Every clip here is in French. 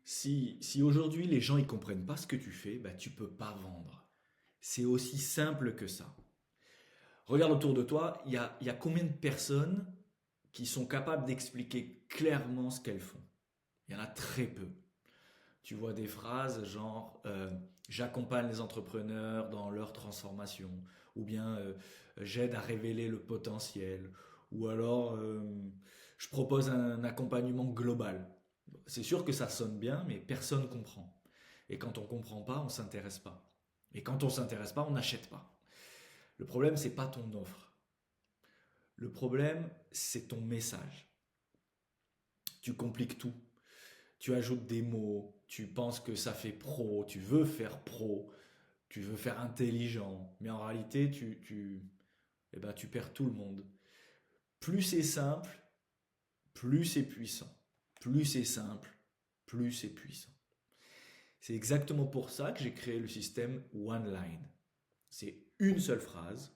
Si aujourd'hui les gens ils comprennent pas ce que tu fais, bah tu peux pas vendre. C'est aussi simple que ça. Regarde autour de toi, il y a combien de personnes qui sont capables d'expliquer clairement ce qu'elles font? Il y en a très peu. Tu vois des phrases genre j'accompagne les entrepreneurs dans leur transformation, ou bien j'aide à révéler le potentiel, ou alors je propose un accompagnement global. C'est sûr que ça sonne bien, mais personne comprend. Et quand on comprend pas, on s'intéresse pas. Et quand on s'intéresse pas, on n'achète pas. Le problème, c'est pas ton offre. Le problème, c'est ton message. Tu compliques tout. Tu ajoutes des mots, tu penses que ça fait pro, tu veux faire pro, tu veux faire intelligent, mais en réalité, tu perds tout le monde. Plus c'est simple, plus c'est puissant. Plus c'est simple, plus c'est puissant. C'est exactement pour ça que j'ai créé le système One Line. C'est une seule phrase,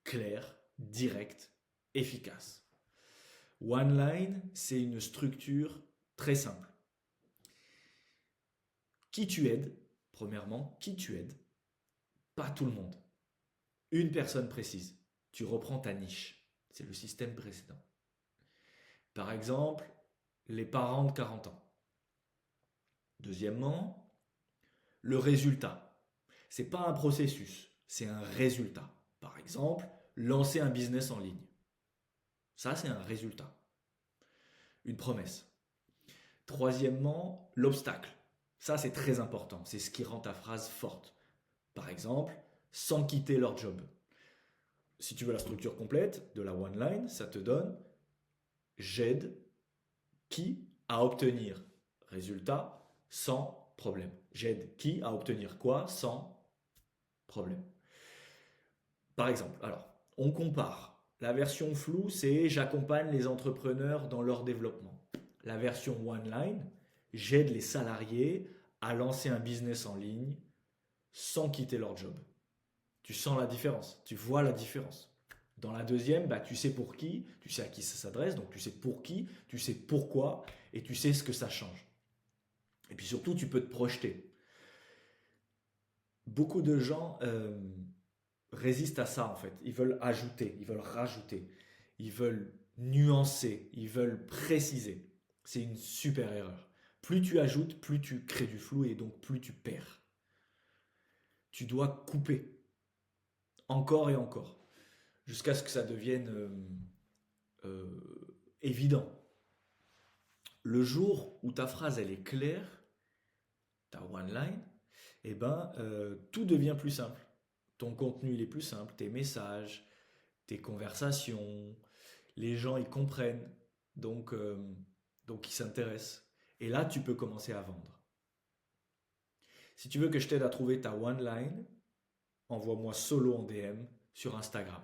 claire, directe, efficace. One Line, c'est une structure très simple. Qui tu aides, premièrement, qui tu aides, pas tout le monde. Une personne précise. Tu reprends ta niche. C'est le système précédent. Par exemple, les parents de 40 ans. Deuxièmement, le résultat. C'est pas un processus, c'est un résultat. Par exemple, lancer un business en ligne. Ça, c'est un résultat, une promesse. Troisièmement, l'obstacle. Ça, c'est très important. C'est ce qui rend ta phrase forte. Par exemple, sans quitter leur job. Si tu veux la structure complète de la one line, ça te donne j'aide qui à obtenir résultat sans problème. J'aide qui à obtenir quoi sans problème. Par exemple, alors, on compare. La version floue, c'est j'accompagne les entrepreneurs dans leur développement. La version one line, j'aide les salariés à lancer un business en ligne sans quitter leur job. Tu sens la différence, tu vois la différence. Dans la deuxième, bah, tu sais pour qui, tu sais à qui ça s'adresse, donc tu sais pour qui, tu sais pourquoi, et tu sais ce que ça change. Et puis surtout, tu peux te projeter. Beaucoup de gens résistent à ça en fait. Ils veulent ajouter, ils veulent rajouter, ils veulent nuancer, ils veulent préciser. C'est une super erreur. Plus tu ajoutes, plus tu crées du flou et donc plus tu perds. Tu dois couper encore et encore jusqu'à ce que ça devienne évident. Le jour où ta phrase elle est claire, ta one line, eh ben, tout devient plus simple. Ton contenu il est plus simple, tes messages, tes conversations, les gens ils comprennent, donc, euh, donc ils s'intéressent. Et là, tu peux commencer à vendre. Si tu veux que je t'aide à trouver ta one line, envoie-moi solo en DM sur Instagram.